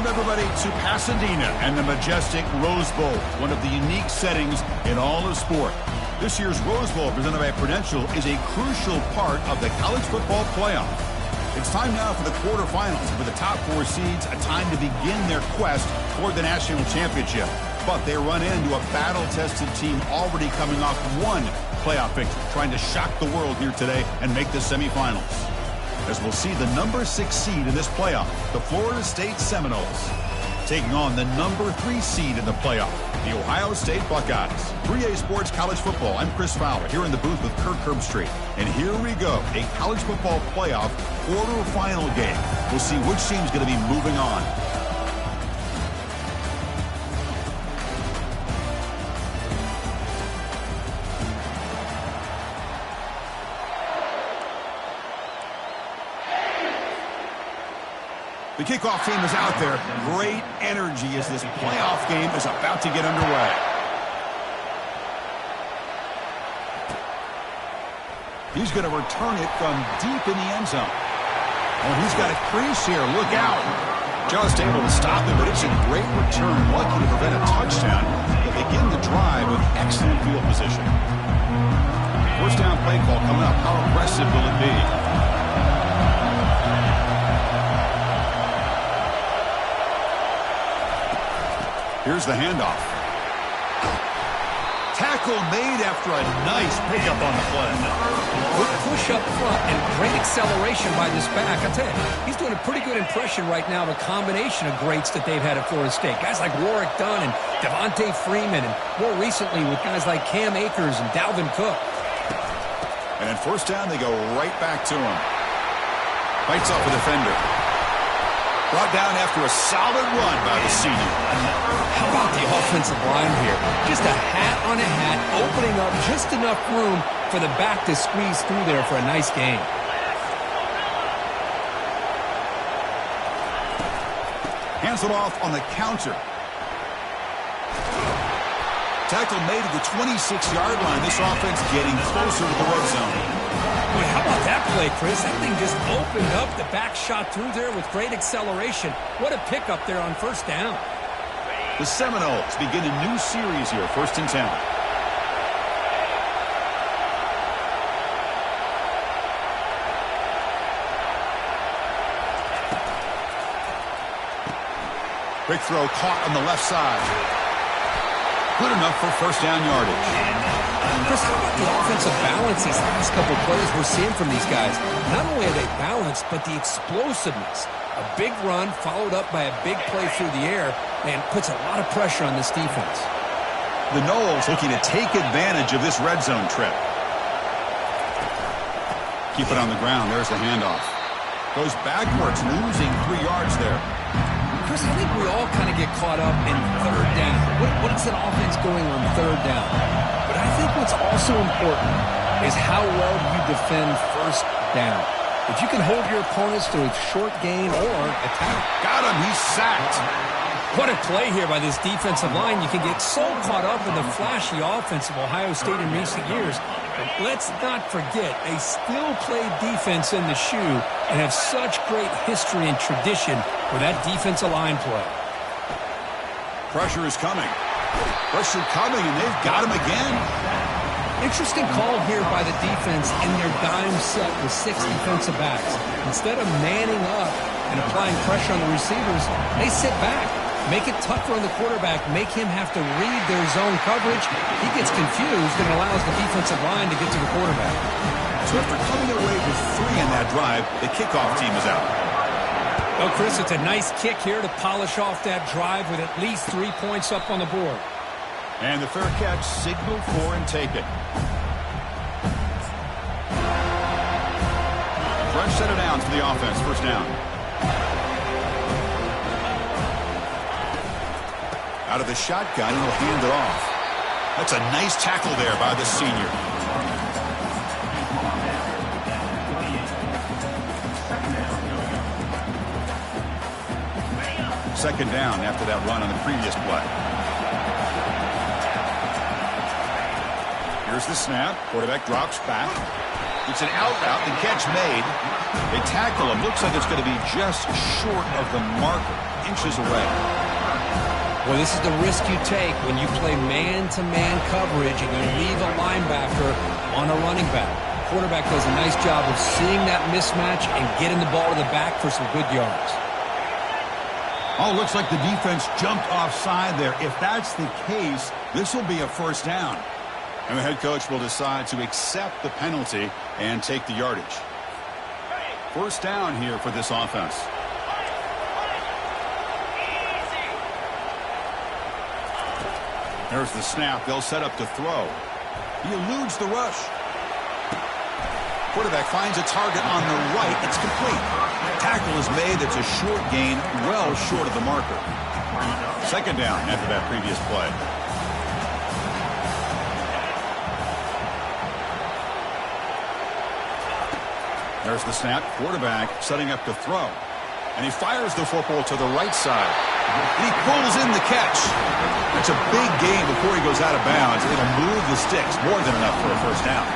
Welcome, everybody, to Pasadena and the majestic Rose Bowl, one of the unique settings in all of sport. This year's Rose Bowl, presented by Prudential, is a crucial part of the college football playoff. It's time now for the quarterfinals, for the top 4 seeds, a time to begin their quest toward the national championship. But they run into a battle-tested team already coming off one playoff victory, trying to shock the world here today and make the semifinals. As we'll see the number 6 seed in this playoff, the Florida State Seminoles, taking on the number 3 seed in the playoff, the Ohio State Buckeyes. 3A Sports College Football, I'm Chris Fowler, here in the booth with Kirk Herbstreit. And here we go, a college football playoff quarterfinal game. We'll see which team's going to be moving on. The kickoff team is out there. Great energy as this playoff game is about to get underway. He's going to return it from deep in the end zone. Oh, he's got a crease here. Look out. Just able to stop it, but it's a great return. Lucky to prevent a touchdown. They begin the drive with excellent field position. First down play call coming up. How aggressive will it be? Here's the handoff. Tackle made after a nice pickup on the play. Good push up front and great acceleration by this back. I tell you, he's doing a pretty good impression right now of a combination of greats that they've had at Florida State. Guys like Warwick Dunn and Devontae Freeman, and more recently with guys like Cam Akers and Dalvin Cook. And then first down, they go right back to him. Fights off a defender. Brought down after a solid run by the senior. How about the offensive line here? Just a hat on a hat, opening up just enough room for the back to squeeze through there for a nice gain. Hands it off on the counter. Tackle made at the 26-yard line. This offense getting closer to the red zone. Boy, how about that play, Chris? That thing just opened up. The back shot through there with great acceleration. What a pickup there on first down. The Seminoles begin a new series here, 1st and 10. Quick throw caught on the left side. Good enough for first down yardage. Chris, how about the offensive balance these last couple plays we're seeing from these guys? Not only are they balanced, but the explosiveness. A big run followed up by a big play through the air, and puts a lot of pressure on this defense. The Noles looking to take advantage of this red zone trip. Keep it on the ground. There's the handoff. Goes backwards, losing 3 yards there. Chris, I think we all kind of get caught up in third down. What is an offense going on third down? But I think what's also important is how well you defend first down. If you can hold your opponents to a short gain or attack. Got him. He's sacked. What a play here by this defensive line. You can get so caught up in the flashy offense of Ohio State in recent years. But let's not forget, they still play defense in the shoe and have such great history and tradition with that defensive line play. Pressure is coming. Pressure coming, and they've got him again. Interesting call here by the defense in their dime set with 6 defensive backs. Instead of manning up and applying pressure on the receivers, they sit back. Make it tougher on the quarterback. Make him have to read their zone coverage. He gets confused and allows the defensive line to get to the quarterback. So after coming away with 3 in that drive, the kickoff team is out. Well, Chris, it's a nice kick here to polish off that drive with at least 3 points up on the board. And the fair catch, signal for and take it. Fresh set of downs for the offense, first down. Out of the shotgun, he'll hand it off. That's a nice tackle there by the senior. Second down after that run on the previous play. Here's the snap. Quarterback drops back. It's an out route. The catch made. They tackle him. Looks like it's going to be just short of the marker. inches away. Well, this is the risk you take when you play man-to-man coverage and you leave a linebacker on a running back. Quarterback does a nice job of seeing that mismatch and getting the ball to the back for some good yards. Oh, looks like the defense jumped offside there. If that's the case, this will be a first down. And the head coach will decide to accept the penalty and take the yardage. First down here for this offense. There's the snap. They'll set up to throw. He eludes the rush. Quarterback finds a target on the right. It's complete. Tackle is made. That's a short gain, well short of the marker. Second down after that previous play. There's the snap. Quarterback setting up to throw. And he fires the football to the right side. And he pulls in the catch. That's a big gain before he goes out of bounds. It'll move the sticks. More than enough for a first down.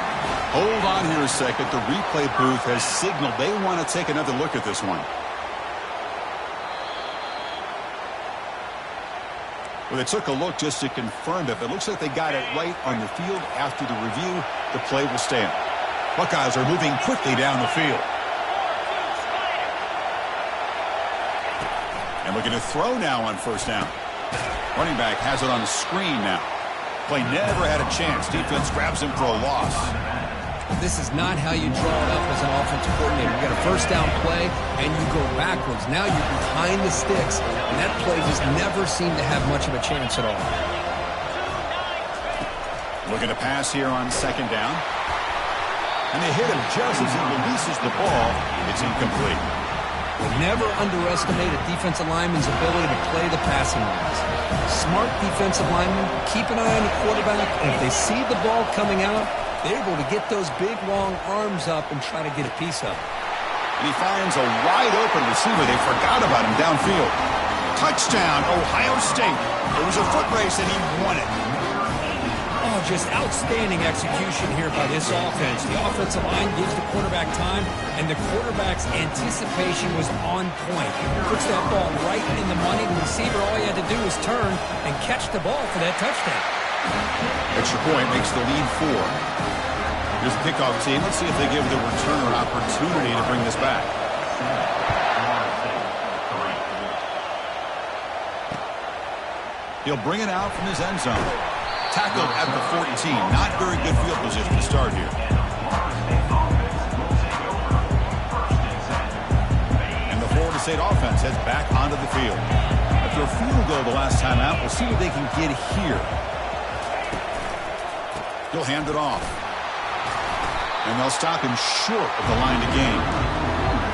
Hold on here a second. The replay booth has signaled they want to take another look at this one. Well, they took a look just to confirm it. But it looks like they got it right on the field. After the review, the play will stand. Buckeyes are moving quickly down the field. And looking to throw now on first down. Running back has it on the screen now. Play never had a chance. Defense grabs him for a loss. This is not how you draw it up as an offensive coordinator. You got a first down play, and you go backwards. Now you're behind the sticks, and that play just never seemed to have much of a chance at all. Looking to pass here on second down. And they hit him just as he releases the ball. It's incomplete. We'll never underestimate a defensive lineman's ability to play the passing lanes. Smart defensive linemen keep an eye on the quarterback, and if they see the ball coming out, they're able to get those big, long arms up and try to get a piece of it. And he finds a wide-open receiver. They forgot about him downfield. Touchdown, Ohio State. It was a foot race, and he won it. Oh, just outstanding execution here by this offense. The offensive line gives the quarterback time, and the quarterback's anticipation was on point. Puts that ball right in the money. The receiver, all he had to do was turn and catch the ball for that touchdown. Extra point makes the lead 4. Here's the kickoff team. Let's see if they give the returner an opportunity to bring this back. He'll bring it out from his end zone. Tackled at the 14. Not very good field position to start here. And the Florida State offense heads back onto the field. After a field goal the last time out, we'll see what they can get here. He'll hand it off. And they'll stop him short of the line to gain.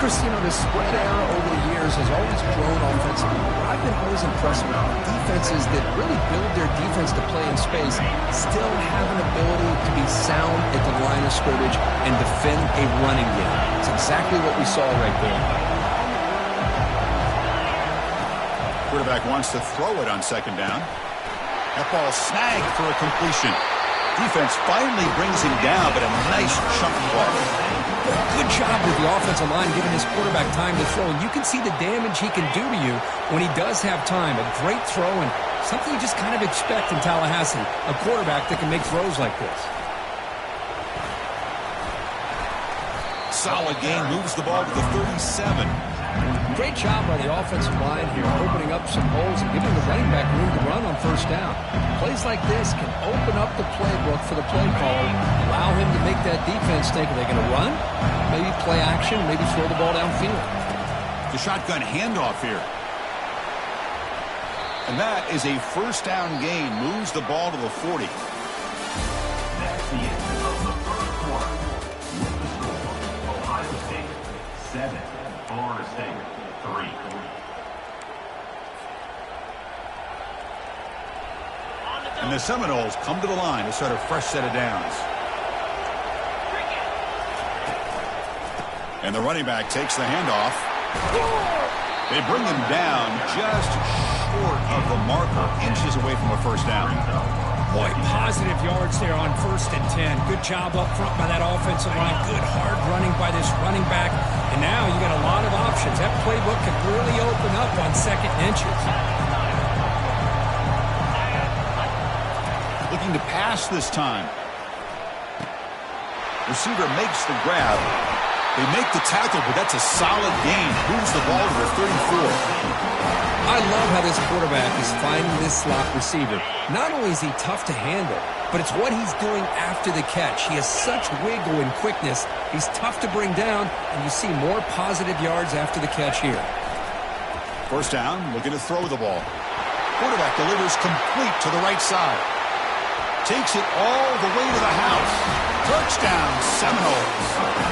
Chris, you know, the spread era over the years has always grown offensively. I've been always impressed with defenses that really build their defense to play in space, still have an ability to be sound at the line of scrimmage and defend a running game. It's exactly what we saw right there. Quarterback wants to throw it on second down. That ball snagged for a completion. Defense finally brings him down, but a nice chunk play. Good job with the offensive line giving his quarterback time to throw. And you can see the damage he can do to you when he does have time. A great throw and something you just kind of expect in Tallahassee. A quarterback that can make throws like this. Solid gain, moves the ball to the 37. Great job by the offensive line here, opening up some holes and giving the running back room to run on first down. Plays like this can open up the playbook for the play caller, allow him to make that defense think, are they going to run? Maybe play action, maybe throw the ball downfield. The shotgun handoff here. And that is a first down gain, moves the ball to the 40. That's the end of the first quarter. Ohio State 7, Florida State 3. And the Seminoles come to the line to start a fresh set of downs. And the running back takes the handoff. They bring him down just short of the marker, inches away from a first down. Boy, positive yards there on 1st and 10. Good job up front by that offensive line. Good hard running by this running back. And now you got a lot of options. That playbook could really open up on second inches. Looking to pass this time. Receiver makes the grab. They make the tackle, but that's a solid gain. Moves the ball to the 34. I love how this quarterback is finding this slot receiver. Not only is he tough to handle, but it's what he's doing after the catch. He has such wiggle and quickness. He's tough to bring down, and you see more positive yards after the catch here. First down, looking to throw the ball. Quarterback delivers complete to the right side. Takes it all the way to the house. Touchdown, Seminoles.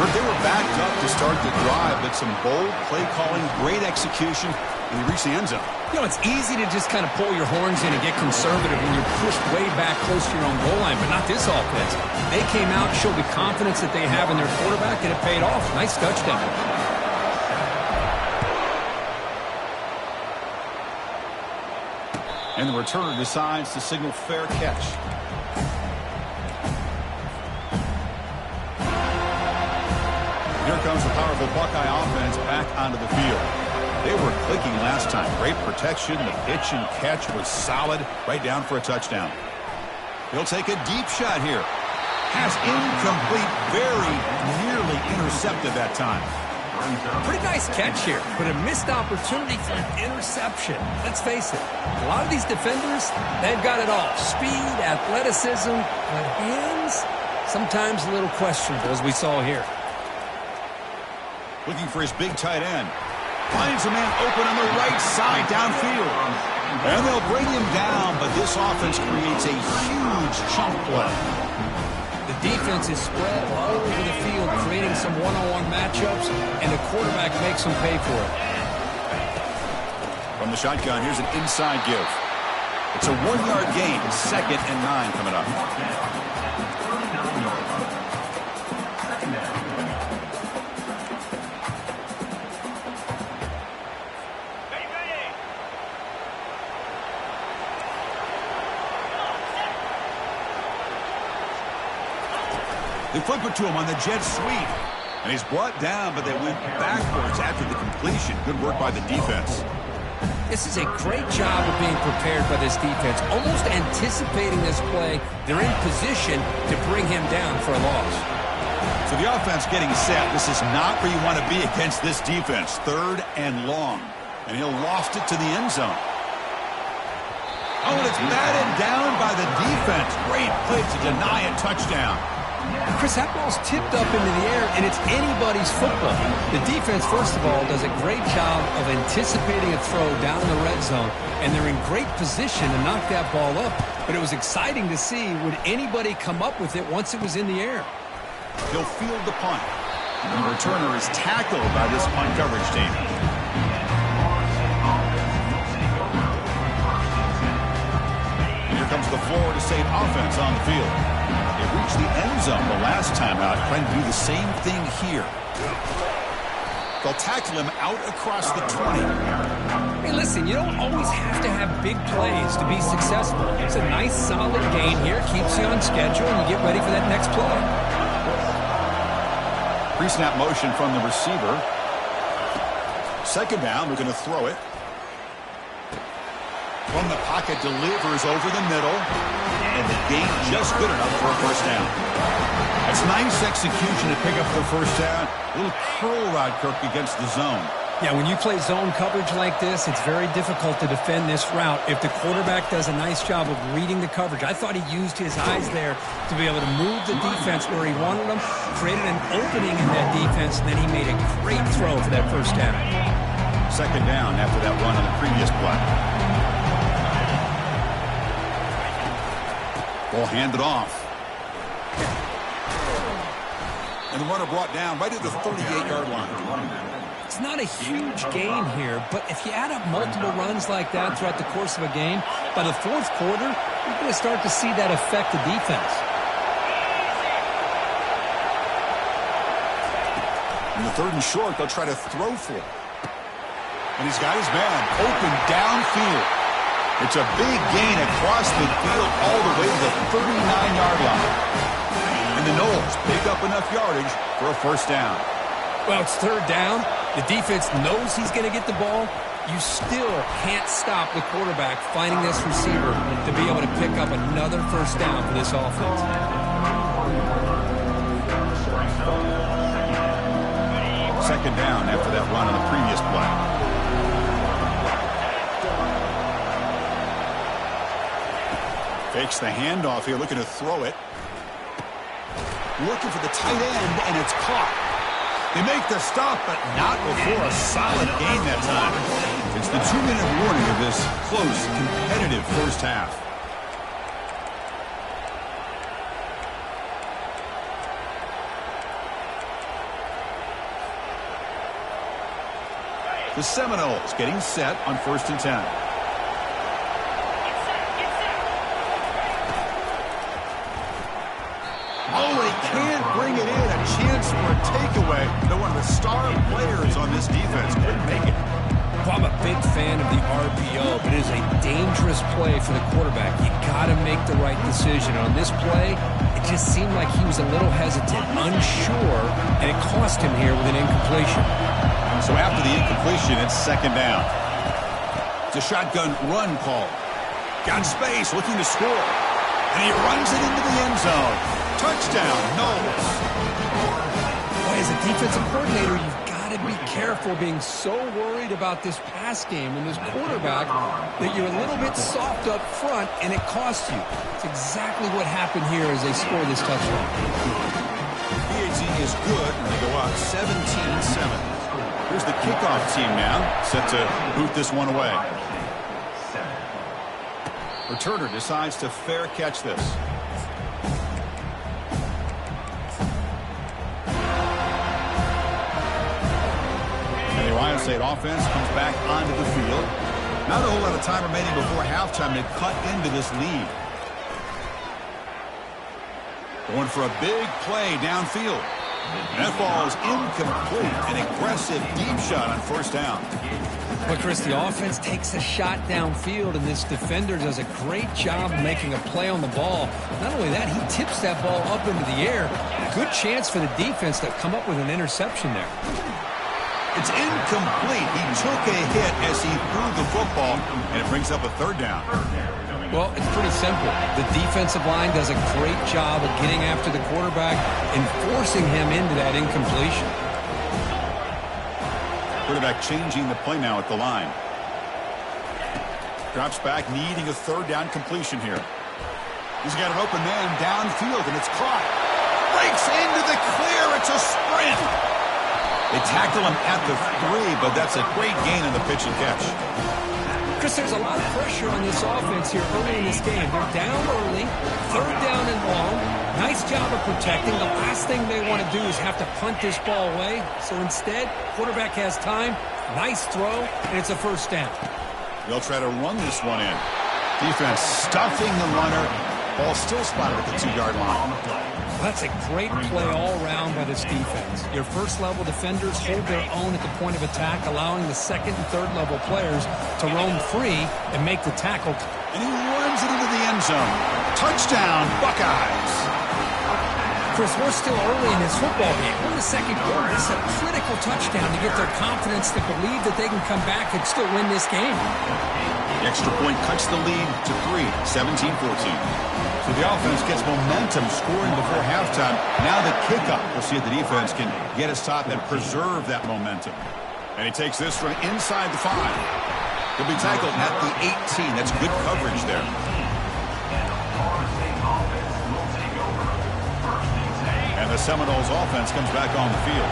They were backed up to start the drive, but some bold play calling, great execution, and they reached the end zone. You know, it's easy to just kind of pull your horns in and get conservative when you're pushed way back close to your own goal line, but not this offense. They came out, showed the confidence that they have in their quarterback, and it paid off. Nice touchdown. And the returner decides to signal fair catch. Here comes the powerful Buckeye offense back onto the field. They were clicking last time. Great protection. The pitch and catch was solid. Right down for a touchdown. He'll take a deep shot here. Pass incomplete. Very nearly intercepted that time. Pretty nice catch here, but a missed opportunity for an interception. Let's face it, a lot of these defenders, they've got it all. Speed, athleticism, but hands, sometimes a little questionable, as we saw here. Looking for his big tight end. Finds a man open on the right side downfield. And they'll bring him down, but this offense creates a huge chunk play. The defense is spread all over the field, creating some one-on-one matchups, and the quarterback makes them pay for it. From the shotgun, here's an inside give. It's a 1-yard gain. 2nd and 9 coming up. They flip it to him on the jet sweep. And he's brought down, but they went backwards after the completion. Good work by the defense. This is a great job of being prepared by this defense. Almost anticipating this play, they're in position to bring him down for a loss. So the offense getting set. This is not where you want to be against this defense. 3rd and long. And he'll loft it to the end zone. Oh, and it's batted down by the defense. Great play to deny a touchdown. Chris, that ball's tipped up into the air, and it's anybody's football. The defense, first of all, does a great job of anticipating a throw down in the red zone, and they're in great position to knock that ball up. But it was exciting to see, would anybody come up with it once it was in the air? He'll field the punt. And the returner is tackled by this punt coverage team. And here comes the Florida State offense on the field. They reached the end zone the last time out, trying to do the same thing here. They'll tackle him out across the 20. Hey, listen, you don't always have to have big plays to be successful. It's a nice, solid gain here. Keeps you on schedule, and you get ready for that next play. Pre-snap motion from the receiver. 2nd down, we're going to throw it. From the pocket, delivers over the middle. And the gain just good enough for a first down. That's nice execution to pick up the first down. A little curl route, Kirk, against the zone. Yeah, when you play zone coverage like this, it's very difficult to defend this route if the quarterback does a nice job of reading the coverage. I thought he used his eyes there to be able to move the defense where he wanted them, created an opening in that defense, and then he made a great throw for that first down. 2nd down after that run on the previous play. Ball handed off. And the runner brought down right at the 38-yard line. It's not a huge gain here, but if you add up multiple runs like that throughout the course of a game, by the 4th quarter, you're going to start to see that affect the defense. In the 3rd and short, they'll try to throw for it. And he's got his man open downfield. It's a big gain across midfield all the way to the 39-yard line. And the Noles pick up enough yardage for a first down. Well, it's third down. The defense knows he's going to get the ball. You still can't stop the quarterback finding this receiver to be able to pick up another first down for this offense. Second down after that run on the previous play. Fakes the handoff here, looking to throw it. Looking for the tight end, and it's caught. They make the stop, but not before a solid gain that time. It's the 2-minute warning of this close, competitive first half. The Seminoles getting set on 1st and 10. Oh, they can't bring it in. A chance for a takeaway. They're one of the star players on this defense. Couldn't make it. Well, I'm a big fan of the RPO, but it is a dangerous play for the quarterback. You got to make the right decision. On this play, it just seemed like he was a little hesitant, unsure, and it cost him here with an incompletion. So after the incompletion, it's second down. It's a shotgun run call. Got space, looking to score. And he runs it into the end zone. Touchdown, Knowles. Boy, as a defensive coordinator, you've got to be careful being so worried about this pass game and this quarterback that you're a little bit soft up front, and it costs you. It's exactly what happened here as they score this touchdown. PAT is good, and they go out 17-7. Here's the kickoff team now, set to boot this one away. Returner decides to fair catch this. And the Ohio State offense comes back onto the field. Not a whole lot of time remaining before halftime to cut into this lead. Going for a big play downfield. And that ball is incomplete. An aggressive deep shot on 1st down. But, Chris, the offense takes a shot downfield, and this defender does a great job making a play on the ball. Not only that, he tips that ball up into the air. Good chance for the defense to come up with an interception there. It's incomplete. He took a hit as he threw the football, and it brings up a 3rd down. Well, it's pretty simple. The defensive line does a great job of getting after the quarterback and forcing him into that incompletion. Quarterback changing the play now at the line. Drops back, needing a 3rd down completion here. He's got an open man downfield, and it's caught. Breaks into the clear. It's a sprint. They tackle him at the 3, but that's a great gain on the pitch and catch. Chris, there's a lot of pressure on this offense here early in this game. They're down early, 3rd down and long. Nice job of protecting. The last thing they want to do is have to punt this ball away. So instead, quarterback has time, nice throw, and it's a 1st down. They'll try to run this one in. Defense stuffing the runner. Ball still spotted at the 2-yard line. That's a great play all around by this defense. Your first-level defenders hold their own at the point of attack, allowing the 2nd and 3rd-level players to roam free and make the tackle. And he runs it into the end zone. Touchdown, Buckeyes. Chris, we're still early in this football game. We're in the 2nd quarter. This is a critical touchdown to get their confidence to believe that they can come back and still win this game. The extra point cuts the lead to 3, 17-14. So the offense gets momentum scoring before halftime. Now the kickoff. We'll see if the defense can get a stop and preserve that momentum. And he takes this from inside the 5. He'll be tackled at the 18. That's good coverage there. And the Seminoles offense comes back on the field.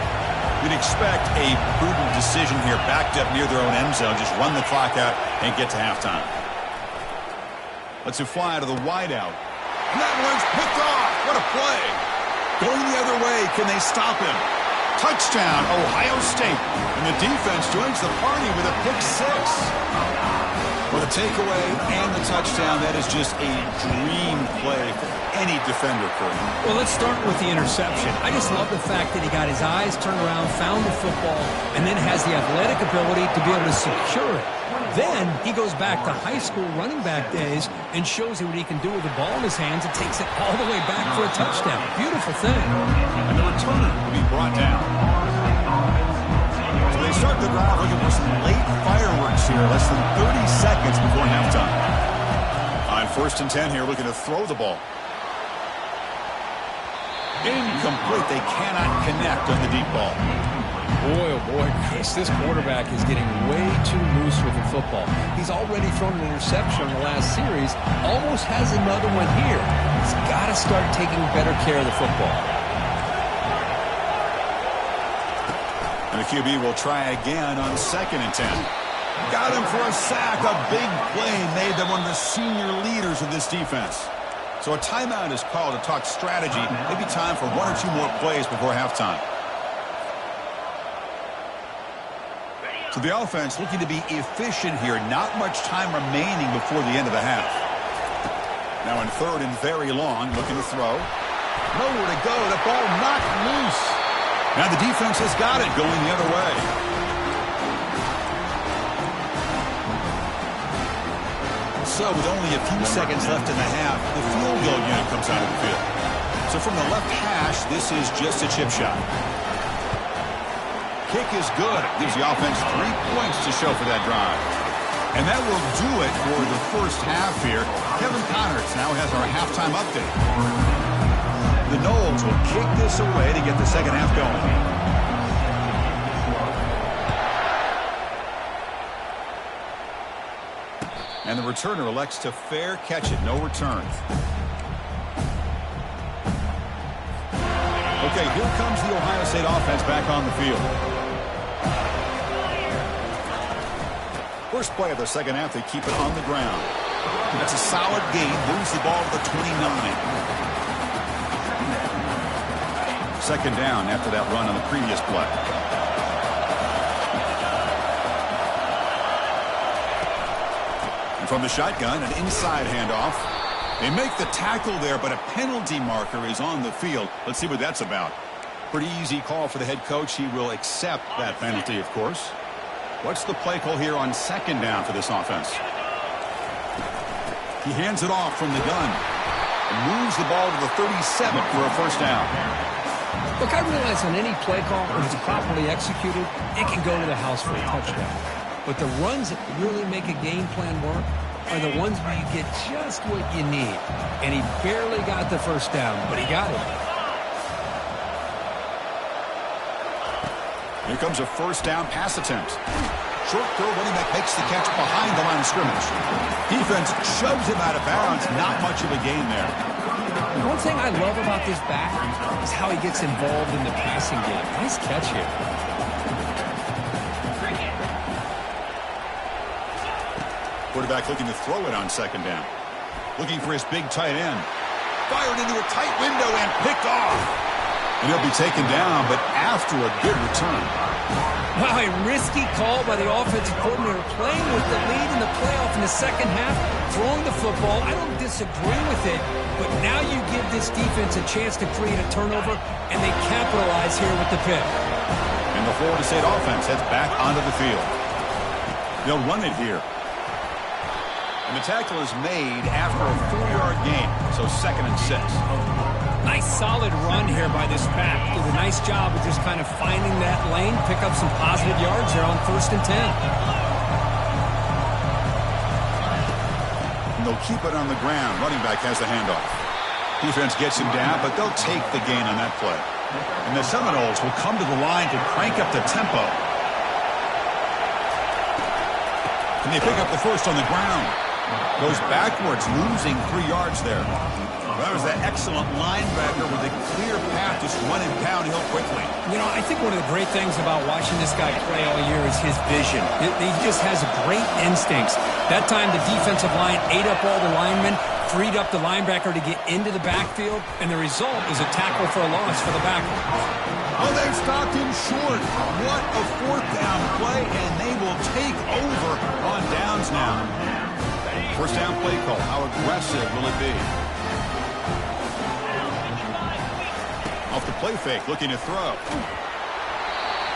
We'd expect a prudent decision here, backed up near their own end zone. Just run the clock out and get to halftime. Let's fly out of the wideout. And that one's picked off. What a play. Going the other way. Can they stop him? Touchdown, Ohio State. And the defense joins the party with a pick 6. Well, the takeaway and the touchdown, that is just a dream play for any defender, Kurt. Well, let's start with the interception. I just love the fact that he got his eyes turned around, found the football, and then has the athletic ability to be able to secure it. Then he goes back to high school running back days and shows you what he can do with the ball in his hands and takes it all the way back for a touchdown. Beautiful thing. And the returner will be brought down. So they start the drive looking for some late fireworks here, less than 30 seconds before halftime. On 1st and 10 here, looking to throw the ball. Incomplete. They cannot connect on the deep ball. Boy, oh boy, Chris, this quarterback is getting way too loose with the football. He's already thrown an interception in the last series, almost has another one here. He's got to start taking better care of the football. And the QB will try again on 2nd and 10. Got him for a sack. A big play made them one of the senior leaders of this defense. So a timeout is called to talk strategy. Maybe time for 1 or 2 more plays before halftime. So the offense looking to be efficient here. Not much time remaining before the end of the half. Now in 3rd and very long, looking to throw. Nowhere to go. The ball knocked loose. Now the defense has got it going the other way. So with only a few seconds left in the half, the field goal unit comes out of the field. So from the left hash, this is just a chip shot. Kick is good. Gives the offense 3 points to show for that drive. And that will do it for the first half here. Kevin Connerts now has our halftime update. The Noles will kick this away to get the second half going. And the returner elects to fair catch it. No return. Okay, here comes the Ohio State offense back on the field. First play of the second half, they keep it on the ground. That's a solid gain. Moves the ball to the 29. Second down after that run on the previous play. And from the shotgun, an inside handoff. They make the tackle there, but a penalty marker is on the field. Let's see what that's about. Pretty easy call for the head coach. He will accept that penalty, of course. What's the play call here on 2nd down for this offense? He hands it off from the gun and moves the ball to the 37 for a first down. Look, I realize on any play call, if it's properly executed, it can go to the house for a touchdown. But the runs that really make a game plan work are the ones where you get just what you need. And he barely got the first down, but he got it. Here comes a first down pass attempt. Short throw, running back makes the catch behind the line of scrimmage. Defense shoves him out of bounds. Not much of a gain there. One thing I love about this back is how he gets involved in the passing game. Nice catch here. Quarterback looking to throw it on 2nd down. Looking for his big tight end. Fired into a tight window and picked off. And he'll be taken down, but after a good return. Wow, a risky call by the offensive coordinator, playing with the lead in the playoff in the second half, throwing the football. I don't disagree with it, but now you give this defense a chance to create a turnover, and they capitalize here with the pick. And the Florida State offense heads back onto the field. They'll run it here. And the tackle is made after a 4-yard gain, so 2nd and 6. Nice solid run here by this back. Did a nice job of just kind of finding that lane, pick up some positive yards there on 1st and 10. And they'll keep it on the ground. Running back has the handoff. Defense gets him down, but they'll take the gain on that play. And the Seminoles will come to the line to crank up the tempo. And they pick up the first on the ground. Goes backwards, losing 3 yards there. That was that excellent linebacker with a clear path, just running downhill quickly. You know, I think one of the great things about watching this guy play all year is his vision. He just has great instincts. That time the defensive line ate up all the linemen, freed up the linebacker to get into the backfield, and the result is a tackle for a loss for the backer. Oh, they've stopped him short. What a 4th down play, and they will take over on downs now. First down play call. How aggressive will it be? Off the play fake, looking to throw.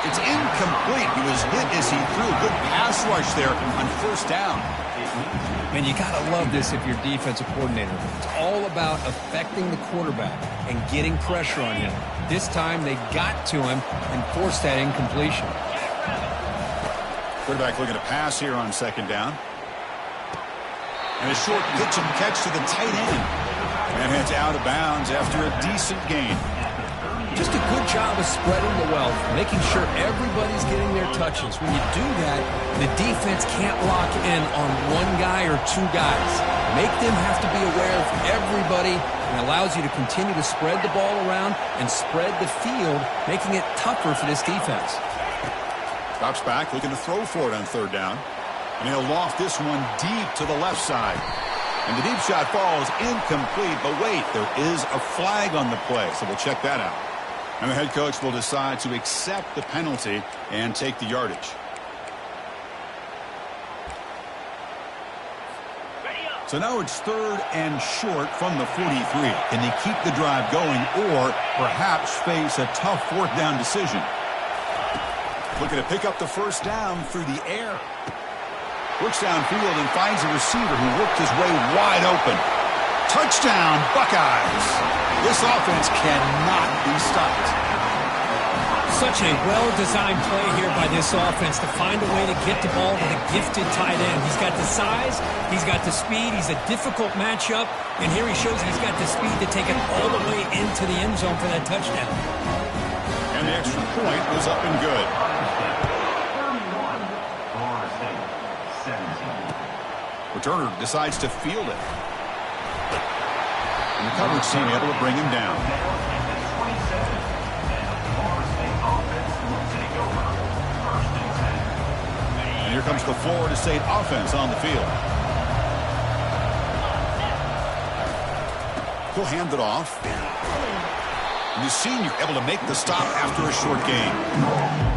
It's incomplete. He was hit as he threw. Good pass rush there on first down. Man, you got to love this if you're defensive coordinator. It's all about affecting the quarterback and getting pressure on him. This time they got to him and forced that incompletion. Quarterback looking to pass here on second down. And a short pitch and catch to the tight end. And heads out of bounds after a decent gain. Just a good job of spreading the wealth, making sure everybody's getting their touches. When you do that, the defense can't lock in on one guy or two guys. Make them have to be aware of everybody, and allows you to continue to spread the ball around and spread the field, making it tougher for this defense. Drops back, looking to throw for it on third down. And he'll loft this one deep to the left side. And the deep shot falls incomplete, but wait, there is a flag on the play, so we'll check that out. And the head coach will decide to accept the penalty and take the yardage. So now it's third and short from the 43. Can they keep the drive going or perhaps face a tough fourth down decision? Looking to pick up the first down through the air. Works downfield and finds a receiver who worked his way wide open. Touchdown, Buckeyes. This offense cannot be stopped. Such a well-designed play here by this offense to find a way to get the ball to the gifted tight end. He's got the size, he's got the speed, he's a difficult matchup, and here he shows he's got the speed to take it all the way into the end zone for that touchdown. And the extra point was up and good. Returner decides to field it. And the coverage team able to bring him down. And here comes the Florida State offense on the field. He'll hand it off. And the senior able to make the stop after a short game.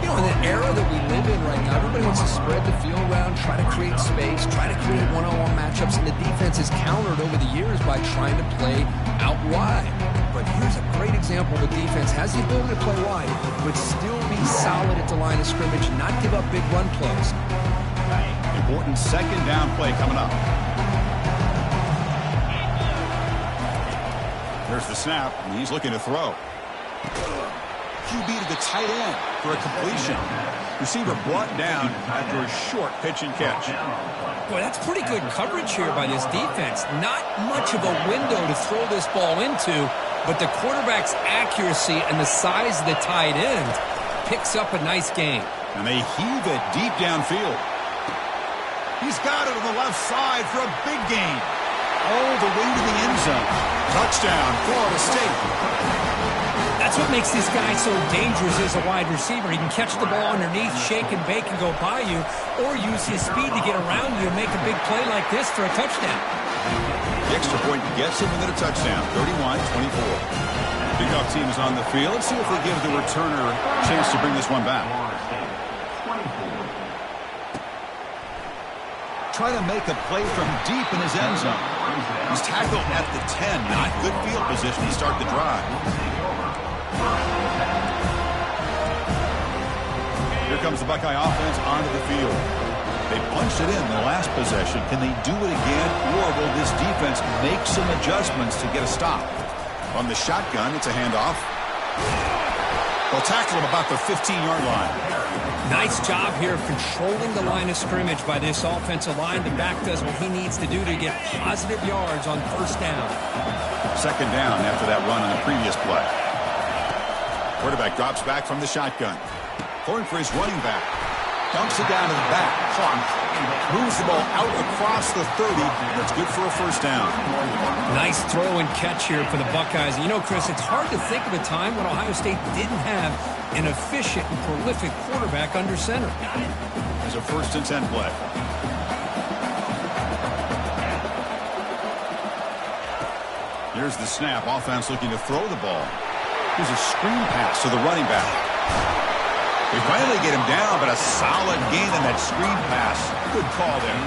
You know, in the era that we live in right now, everybody wants to spread the field around, try to create space, try to create one-on-one matchups, and the defense is countered over the years by trying to play out wide. But here's a great example of a defense has the ability to play wide, but still be solid at the line of scrimmage and not give up big run plays. Important second down play coming up. There's the snap, and he's looking to throw. QB to the tight end for a completion. Receiver brought down after a short pitch and catch. Boy, that's pretty good coverage here by this defense. Not much of a window to throw this ball into, but the quarterback's accuracy and the size of the tight end picks up a nice gain. And they heave it deep downfield. He's got it on the left side for a big gain. All the way to the end zone. Touchdown, Florida State. That's what makes this guy so dangerous as a wide receiver. He can catch the ball underneath, shake and bake and go by you, or use his speed to get around you and make a big play like this for a touchdown. The extra point gets him within a touchdown, 31-24. Big-off team is on the field. Let's see if they give the returner a chance to bring this one back. Try to make a play from deep in his end zone. He's tackled at the 10. Not good field position to start the drive. Here comes the Buckeye offense onto the field. They punched it in the last possession. Can they do it again, or will this defense make some adjustments to get a stop? On the shotgun, it's a handoff. They'll tackle him about the 15-yard line. Nice job here of controlling the line of scrimmage by this offensive line. The back does what he needs to do to get positive yards on first down. Second down after that run on the previous play. Quarterback drops back from the shotgun. Going for his running back. Dumps it down to the back. Clock. Moves the ball out across the 30. That's good for a first down. Nice throw and catch here for the Buckeyes. You know, Chris, it's hard to think of a time when Ohio State didn't have an efficient and prolific quarterback under center. As a 1st and 10 play. Here's the snap. Offense looking to throw the ball. Here's a screen pass to the running back. They finally get him down, but a solid gain on that screen pass. Good call there.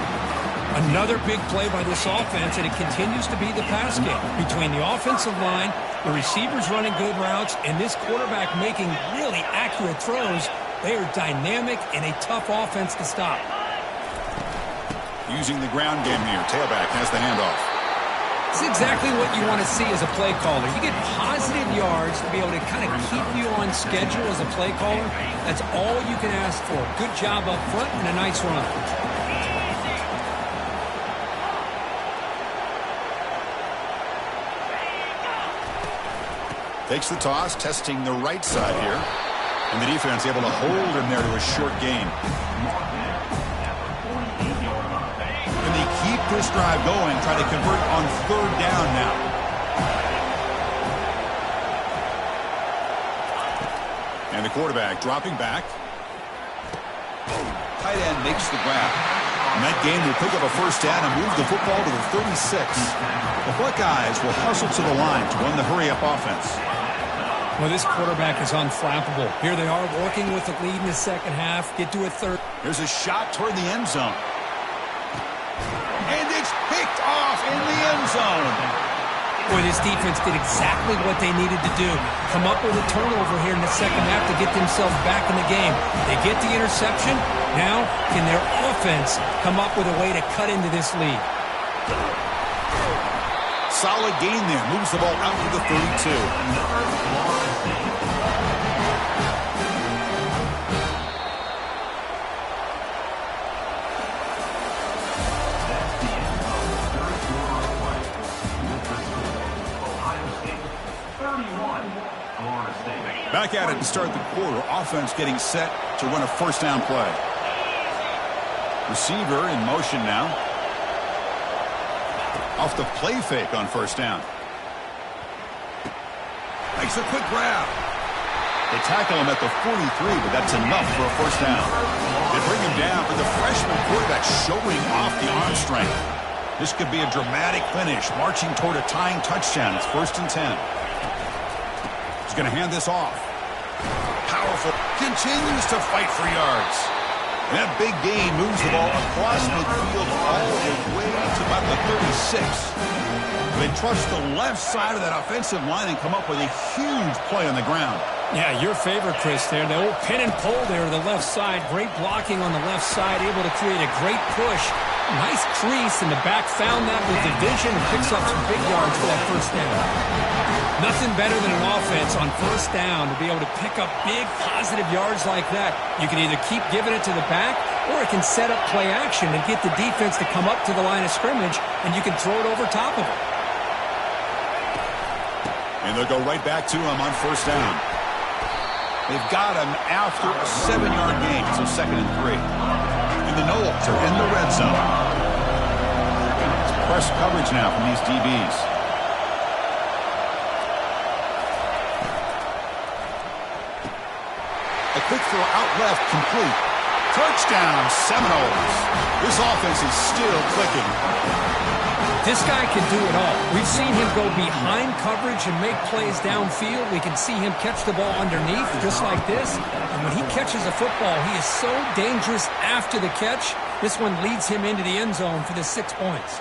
Another big play by this offense, and it continues to be the pass game. Between the offensive line, the receivers running good routes, and this quarterback making really accurate throws, They are dynamic and a tough offense to stop. Using the ground game here. Tailback has the handoff. It's exactly what you want to see as a play caller. You get positive yards to be able to kind of keep you on schedule as a play caller. That's all you can ask for. Good job up front and a nice run. Takes the toss, testing the right side here. And the defense able to hold him there to a short gain. Can they keep this drive going, try to convert on third down now? And the quarterback dropping back. Tight end makes the grab. And that game will pick up a first down and move the football to the 36. The Buckeyes will hustle to the line to run the hurry-up offense. Well, this quarterback is unflappable. Here they are working with the lead in the second half. Get to a third. Here's a shot toward the end zone. And it's picked off in the end zone. Boy, this defense did exactly what they needed to do. Come up with a turnover here in the second half to get themselves back in the game. They get the interception. Now, can their offense come up with a way to cut into this lead? Solid gain there. Moves the ball out to the 32. Back at it to start the quarter. Offense getting set to run a first down play. Receiver in motion now. Off the play fake on first down. Makes a quick grab. They tackle him at the 43, but that's enough for a first down. They bring him down, but the freshman quarterback showing off the arm strength. This could be a dramatic finish, marching toward a tying touchdown. It's 1st and 10. He's going to hand this off. Powerful. Continues to fight for yards. And that big gain moves the ball across midfield all the way to about the 36. They trust the left side of that offensive line and come up with a huge play on the ground. Yeah, your favorite, Chris, there. The old pin and pull there to the left side. Great blocking on the left side, able to create a great push. Nice crease in the back. Found that with the vision and picks up some big yards for that first down. Nothing better than an offense on first down to be able to pick up big positive yards like that. You can either keep giving it to the back or it can set up play action and get the defense to come up to the line of scrimmage, and you can throw it over top of it. And they'll go right back to him on first down. They've got him after a 7-yard gain, so 2nd and 3. And the Noles are in the red zone. It's press coverage now from these DBs. A quick throw out left, complete. Touchdown, Seminoles. This offense is still clicking. This guy can do it all. We've seen him go behind coverage and make plays downfield. We can see him catch the ball underneath, just like this. And when he catches a football, he is so dangerous after the catch. This one leads him into the end zone for the 6 points.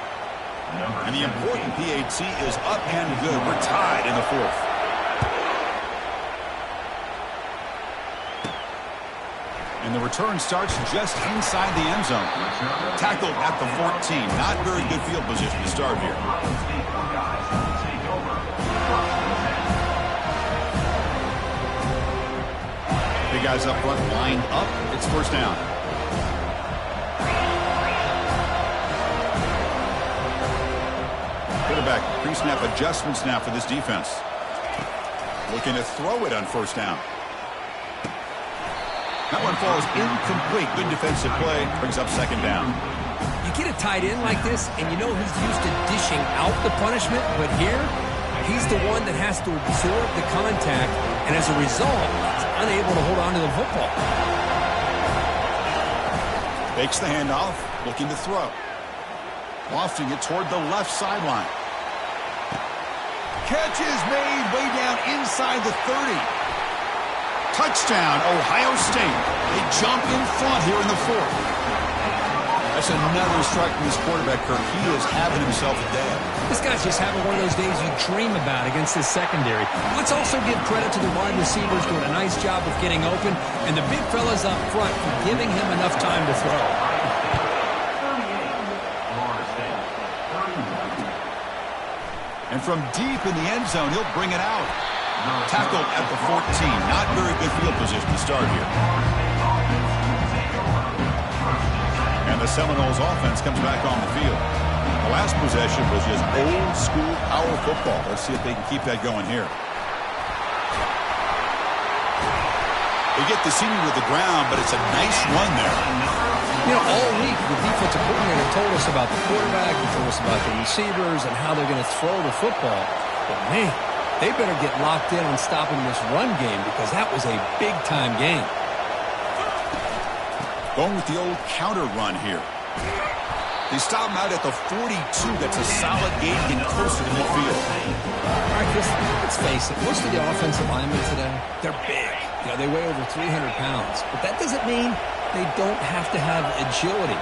And the important PAT is up and good. We're tied in the 4th. And the return starts just inside the end zone. Tackled at the 14. Not very good field position to start here. Big guys up front lined up. It's first down. Quarterback pre-snap adjustments now for this defense. Looking to throw it on first down. That one falls incomplete. Good defensive play. Brings up 2nd down. You get a tight end like this, and you know he's used to dishing out the punishment, but here, he's the one that has to absorb the contact, and as a result, he's unable to hold on to the football. Fakes the handoff, looking to throw. Lofting it toward the left sideline. Catch is made way down inside the 30. Touchdown, Ohio State. They jump in front here in the 4th. That's another strike from this quarterback, Kirk. He is having himself a day. This guy's just having one of those days you dream about against this secondary. Let's also give credit to the wide receivers doing a nice job of getting open, and the big fellas up front for giving him enough time to throw. And from deep in the end zone, he'll bring it out. Tackled at the 14. Not very good field position to start here. And the Seminoles offense comes back on the field. The last possession was just old school power football. Let's see if they can keep that going here. They get the senior to the ground, but it's a nice run there. You know, all week the defensive coordinator told us about the quarterback, he told us about the receivers and how they're going to throw the football. But man, they better get locked in on stopping this run game because that was a big-time game. Going with the old counter run here. They stop him out at the 42. That's a solid gain getting closer to midfield. All right, Chris, let's face it. Most of the offensive linemen today, they're big. You know, they weigh over 300 pounds. But that doesn't mean they don't have to have agility.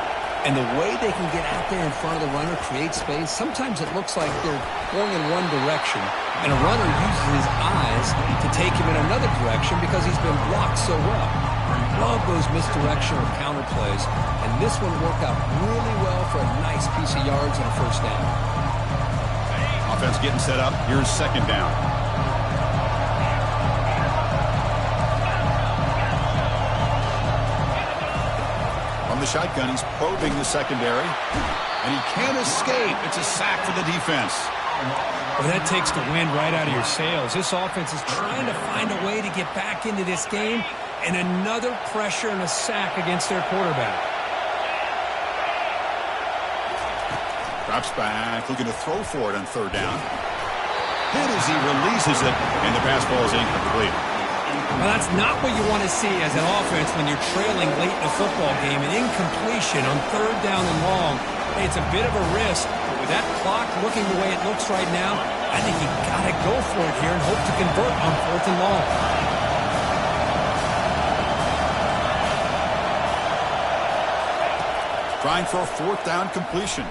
And the way they can get out there in front of the runner, create space, sometimes it looks like they're going in one direction, and a runner uses his eyes to take him in another direction because he's been blocked so well. I love those misdirection or counter plays, and this one worked out really well for a nice piece of yards and a first down. Offense getting set up. Here's second down. From the shotgun, he's probing the secondary, and he can't escape. It's a sack for the defense. Well, that takes the wind right out of your sails. This offense is trying to find a way to get back into this game, and another pressure and a sack against their quarterback. Drops back, looking to throw for it on third down. Hit as he releases it, and the pass ball is incomplete. Well, that's not what you want to see as an offense when you're trailing late in a football game. An incompletion on third down and long. Hey, it's a bit of a risk, but with that clock looking the way it looks right now, I think you got to go for it here and hope to convert on fourth and long. Trying for a fourth down completion.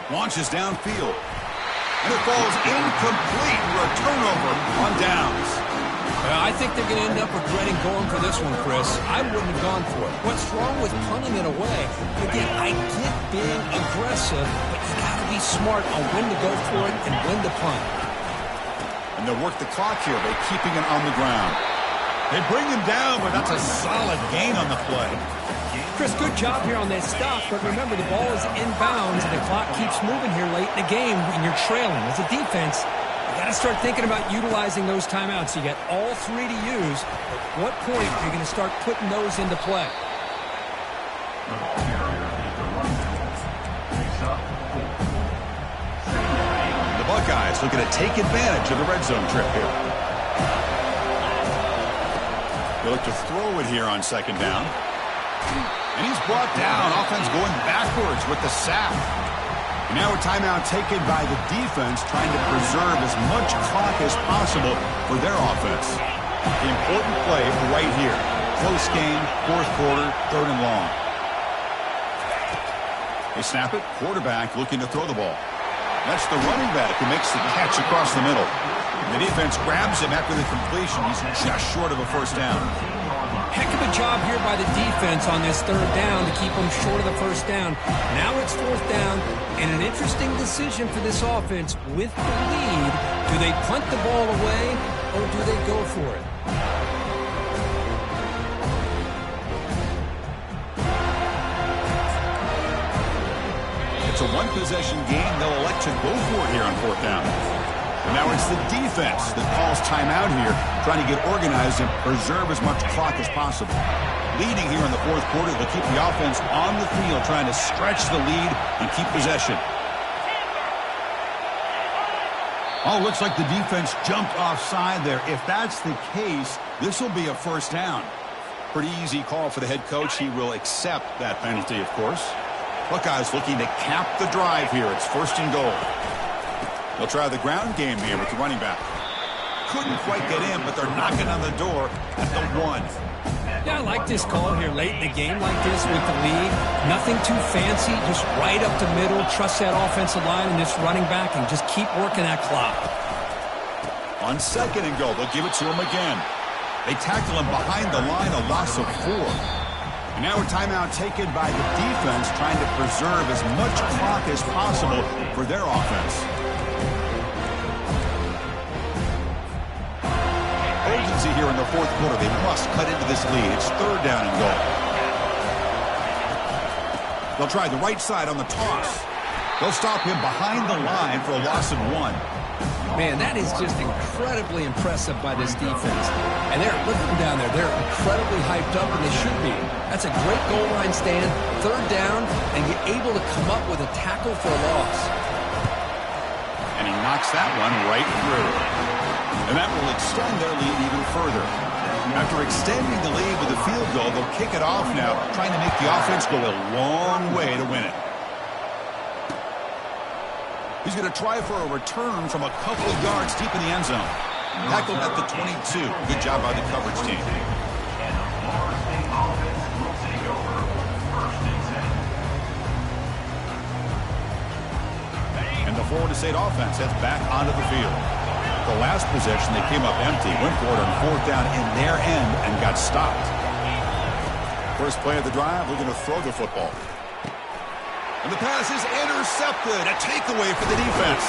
Launches downfield. And it falls incomplete for a turnover on downs. Well, I think they're going to end up regretting going for this one, Chris. I wouldn't have gone for it. What's wrong with punting it away? Again, I get being aggressive, but you got to be smart on when to go for it and when to punt. And they'll work the clock here by keeping it on the ground. They bring him down, but that's a solid gain on the play. Chris, good job here on that stop, but remember, the ball is inbounds, and the clock keeps moving here late in the game, and you're trailing. As a defense, you got to start thinking about utilizing those timeouts. You got all three to use. At what point are you going to start putting those into play? The Buckeyes looking to take advantage of the red zone trip here. They look to throw it here on second down. And he's brought down. Offense going backwards with the sack. And now a timeout taken by the defense, trying to preserve as much clock as possible for their offense. The important play right here. Close game, fourth quarter, third and long. They snap it. Quarterback looking to throw the ball. That's the running back who makes the catch across the middle. And the defense grabs him after the completion. He's just short of a first down. Heck of a job here by the defense on this third down to keep them short of the first down. Now it's fourth down, and an interesting decision for this offense with the lead. Do they punt the ball away, or do they go for it? It's a one-possession game. They'll elect to go for it here on fourth down. And now it's the defense that calls timeout here, trying to get organized and preserve as much clock as possible. Leading here in the fourth quarter, they'll keep the offense on the field, trying to stretch the lead and keep possession. Oh, looks like the defense jumped offside there. If that's the case, this will be a first down. Pretty easy call for the head coach. He will accept that penalty, of course. Buckeyes looking to cap the drive here. It's first and goal. They'll try the ground game here with the running back. Couldn't quite get in, but they're knocking on the door at the 1. Yeah, I like this call here late in the game like this with the lead. Nothing too fancy, just right up the middle. Trust that offensive line and this running back and just keep working that clock. On 2nd and goal, they'll give it to him again. They tackle him behind the line, a loss of 4. And now a timeout taken by the defense, trying to preserve as much clock as possible for their offense. Urgency here in the 4th quarter. They must cut into this lead. It's 3rd down and goal. They'll try the right side on the toss. They'll stop him behind the line for a loss of 1. Man, that is just incredibly impressive by this defense. And look at them down there. They're incredibly hyped up, and they should be. That's a great goal line stand, 3rd down, and you're able to come up with a tackle for a loss. And he knocks that one right through. And that will extend their lead even further. After extending the lead with a field goal, they'll kick it off now, trying to make the offense go a long way to win it. He's going to try for a return from a couple of yards deep in the end zone. Tackled at the 22. Good job by the coverage team. And the Florida State offense heads back onto the field. The last possession, they came up empty, went for it on 4th down in their end, and got stopped. First play of the drive, looking to throw the football. And the pass is intercepted. A takeaway for the defense.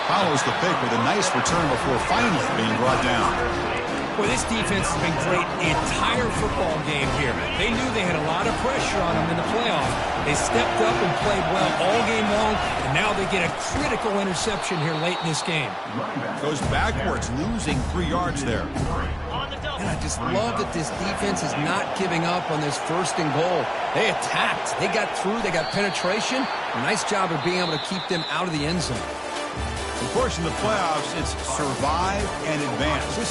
Follows the pick with a nice return before finally being brought down. Boy, this defense has been great the entire football game here. They knew they had a lot of pressure on them in the playoffs. They stepped up and played well all game long, and now they get a critical interception here late in this game. Goes backwards, losing 3 yards there. And I just love that this defense is not giving up on this 1st and goal. They attacked. They got through. They got penetration. Nice job of being able to keep them out of the end zone. Of course, in the playoffs, it's survive and advance. This is